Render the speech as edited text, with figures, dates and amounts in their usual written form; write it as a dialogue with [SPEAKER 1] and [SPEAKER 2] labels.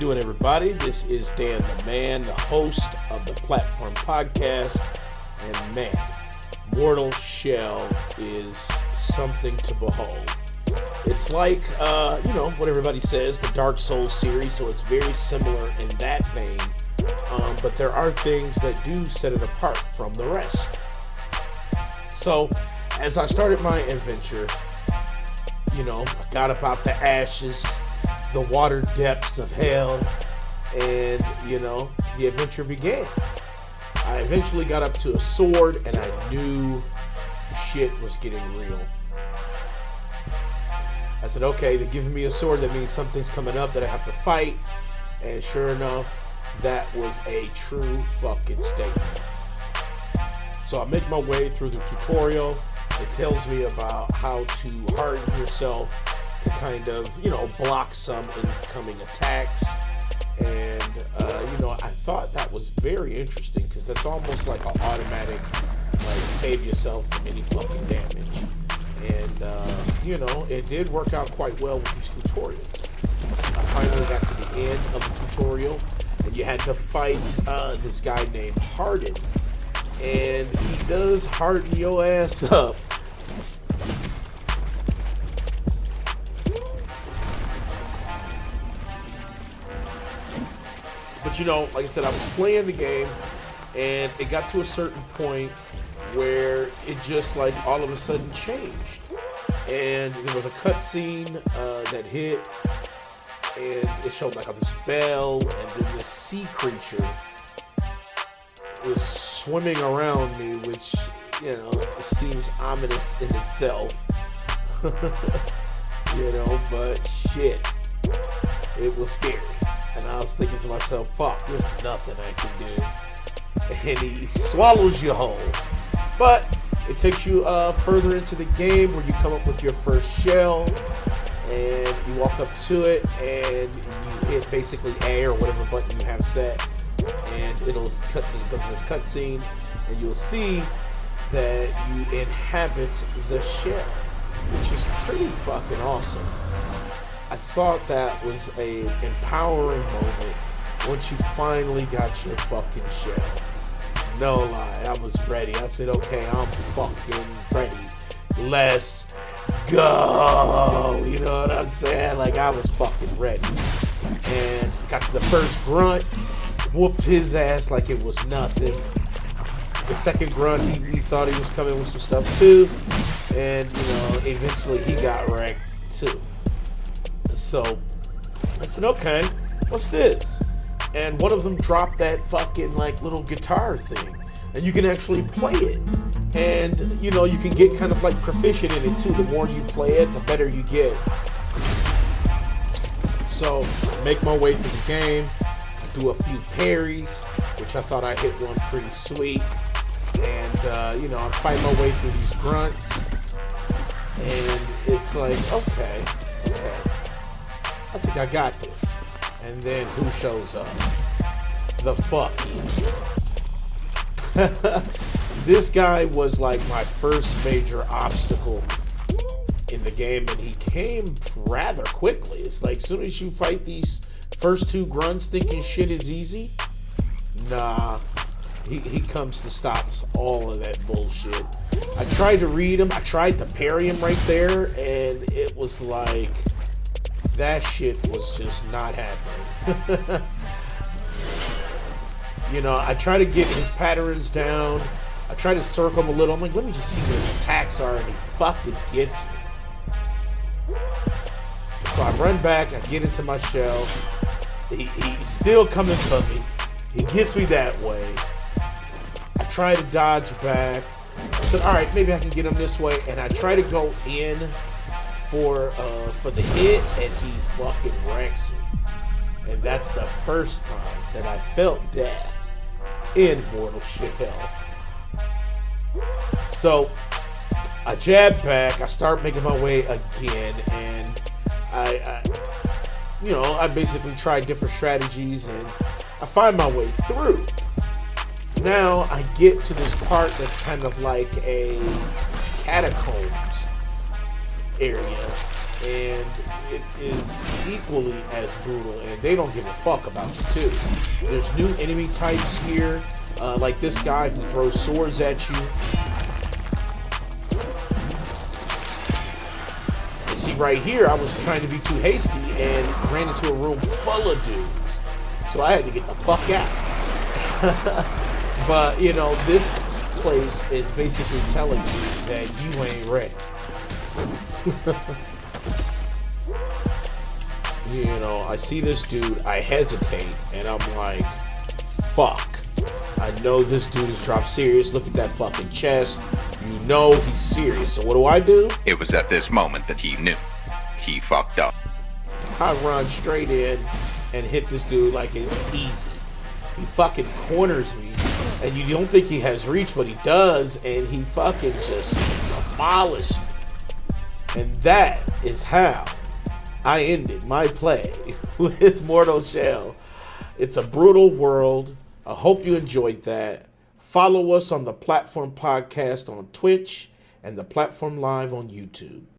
[SPEAKER 1] doing, everybody? This is Dan the Man, the host of the Platform Podcast. And man, Mortal Shell is something to behold. It's like, what everybody says, the Dark Souls series, so it's very similar in that vein. But there are things that do set it apart from the rest. So, as I started my adventure, I got up out the ashes, the water depths of hell, and, the adventure began. I eventually got up to a sword, and I knew shit was getting real. I said, okay, they're giving me a sword, that means something's coming up that I have to fight, and sure enough, that was a true fucking statement. So I make my way through the tutorial. It tells me about how to harden yourself to kind of, block some incoming attacks. And, I thought that was very interesting because that's almost like an automatic, save yourself from any fucking damage. And, it did work out quite well with these tutorials. I finally got to the end of the tutorial and you had to fight this guy named Harden. And he does harden your ass up. But like I said, I was playing the game and it got to a certain point where it just all of a sudden changed. And there was a cutscene that hit and it showed this bell, and then this sea creature was swimming around me, which, seems ominous in itself. But shit, it was scary. And I was thinking to myself, fuck, there's nothing I can do. And he swallows you whole. But it takes you further into the game where you come up with your first shell, and you walk up to it, and you hit basically A or whatever button you have set, and it'll go to this cutscene, and you'll see that you inhabit the shell, which is pretty fucking awesome. I thought that was a empowering moment once you finally got your fucking shell. No lie, I was ready. I said, okay, I'm fucking ready. Let's go. You know what I'm saying? I was fucking ready. And got to the first grunt, whooped his ass like it was nothing. The second grunt, he thought he was coming with some stuff too. And, eventually he got wrecked too. So I said, okay, what's this? And one of them dropped that fucking little guitar thing, and you can actually play it. And you can get kind of proficient in it too. The more you play it, the better you get. So make my way through the game, do a few parries, which I thought I hit one pretty sweet. And I fight my way through these grunts, and it's okay. I think I got this. And then who shows up? The fucking. This guy was my first major obstacle in the game, and he came rather quickly. It's as soon as you fight these first two grunts thinking shit is easy, nah, he comes to stop all of that bullshit. I tried to read him, I tried to parry him right there, and it was that shit was just not happening. I try to get his patterns down. I try to circle him a little. I'm let me just see what his attacks are, and he fucking gets me. So I run back, I get into my shell. He's still coming for me. He gets me that way. I try to dodge back. I said, all right, maybe I can get him this way. And I try to go in for the hit, and he fucking wrecks me. And that's the first time that I felt death in Mortal Shell. So I jab back, I start making my way again, and I basically try different strategies, and I find my way through. Now I get to this part that's kind of like a catacombs area, and it is equally as brutal, and they don't give a fuck about you too. There's new enemy types here, like this guy who throws swords at you. And see, right here, I was trying to be too hasty and ran into a room full of dudes, so I had to get the fuck out. But you know, this place is basically telling you that you ain't ready. You know, I see this dude, I hesitate, and I'm like, fuck. I know this dude is dropped serious. Look at that fucking chest. You know he's serious. So what do?
[SPEAKER 2] It was at this moment that he knew. He fucked up.
[SPEAKER 1] I run straight in and hit this dude like it's easy. He fucking corners me, and you don't think he has reach, but he does, and he fucking just demolished me. And that is how I ended my play with Mortal Shell. It's a brutal world. I hope you enjoyed that. Follow us on the Platform Podcast on Twitch and the Platform Live on YouTube.